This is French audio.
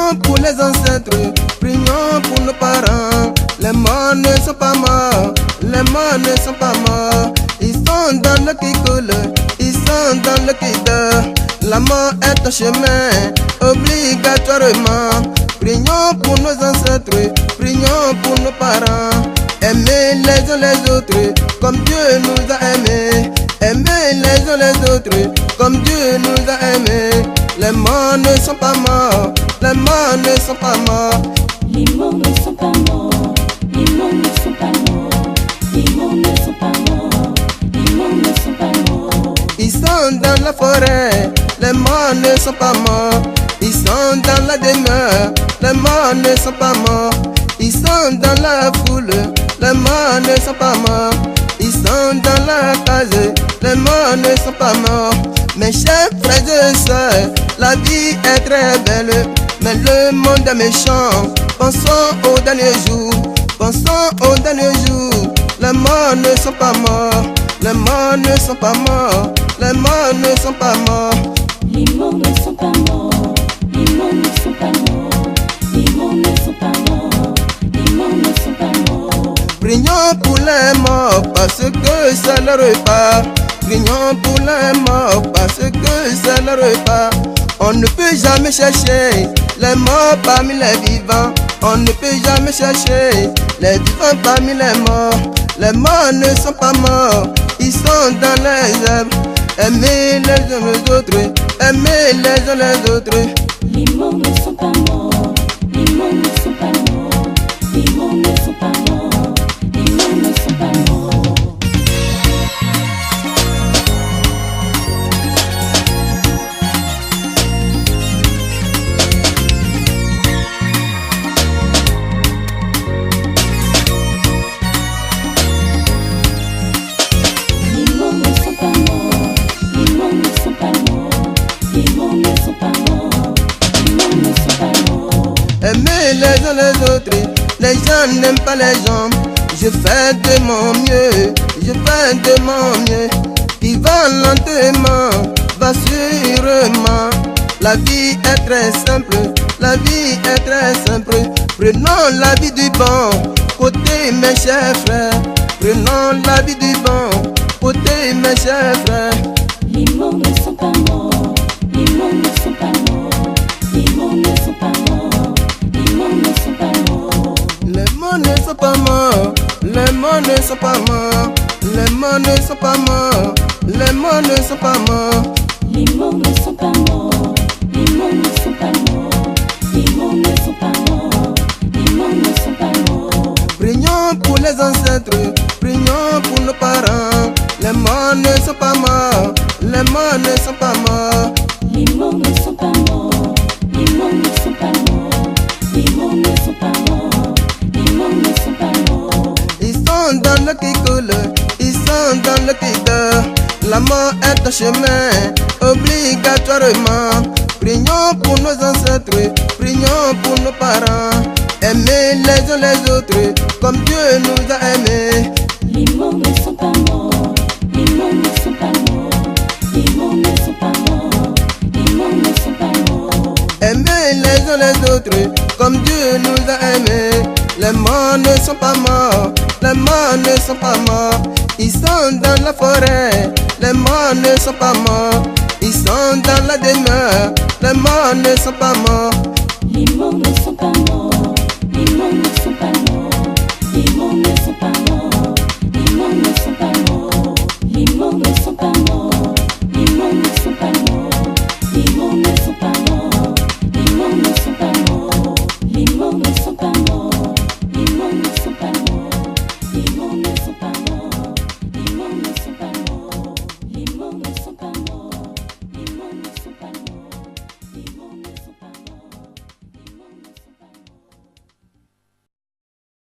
Prions pour les ancêtres, prions pour nos parents. Les morts ne sont pas morts, les morts ne sont pas morts. Ils sont dans le qui coule, ils sont dans le qui dort. La mort est un chemin, obligatoirement. Prions pour nos ancêtres, prions pour nos parents. Aimer les uns les autres, comme Dieu nous a aimés. Aimer les uns les autres, comme Dieu nous a aimés. Les morts ne sont pas morts, les morts ne sont pas morts. Les morts ne sont pas morts, les morts ne sont pas morts. Les morts ne sont pas morts, les morts ne sont pas morts. Ils sont dans la forêt, les morts ne sont pas morts. Ils sont dans la demeure, les morts ne sont pas morts. Ils sont dans la foule, les morts ne sont pas morts. Ils sont dans la case, les morts ne sont pas morts. Mes chers frères et sœurs, la vie est très belle, mais le monde est méchant. Pensons aux derniers jours, pensons aux derniers jours. Les morts ne sont pas morts, les morts ne sont pas morts, les morts ne sont pas morts. Les morts ne sont pas morts, les morts ne sont pas morts. Les morts ne sont pas morts, les morts ne sont pas morts. Prions pour les morts parce que c'est le repas. Prions pour les morts parce que c'est le repas. On ne peut jamais chercher les morts parmi les vivants. On ne peut jamais chercher les vivants parmi les morts. Les morts ne sont pas morts, ils sont dans les herbes. Aimez les uns les autres, aimez les uns les autres. Les morts ne sont pas morts, les morts ne sont pas morts. Les morts ne sont pas morts, les morts ne sont pas morts. Aimer les uns les autres, les gens n'aiment pas les gens. Je fais de mon mieux, je fais de mon mieux. Vivant lentement, va sûrement. La vie est très simple, la vie est très simple. Prenons la vie du bon côté, mes chers frères. Prenons la vie du bon côté, mes chers frères. Les morts ne sont pas morts, les morts ne sont pas morts. Les morts ne sont pas morts, les morts ne sont pas morts. Les morts ne sont pas morts, les morts ne sont pas morts. Les morts ne sont pas morts, les morts ne sont pas morts. Les morts ne sont pas morts, les morts ne sont pas morts. Les morts ne sont pas morts, les morts ne sont pas morts. Prions pour les ancêtres, prions pour nos parents. Les morts ne sont pas morts, les morts ne sont pas morts. Les morts ne sont pas morts, les morts ne sont pas morts. Les morts ne sont pas morts, les morts ne sont pas morts. Ils sont dans le qui coule, ils sont dans le qui dort. La mort est un chemin, obligatoirement. Prions pour nos ancêtres, prions pour nos parents. Aimer les uns les autres, comme Dieu nous a aimés. Les morts ne sont pas morts, les morts ne sont pas morts. Les morts ne sont pas morts, les morts ne sont pas morts. Aimer les uns les autres, comme Dieu nous a aimés. Les morts ne sont pas morts, les morts ne sont pas morts. Ils sont dans la forêt, les morts ne sont pas morts. Ils sont dans la demeure, les morts ne sont pas morts. Les morts ne sont pas morts.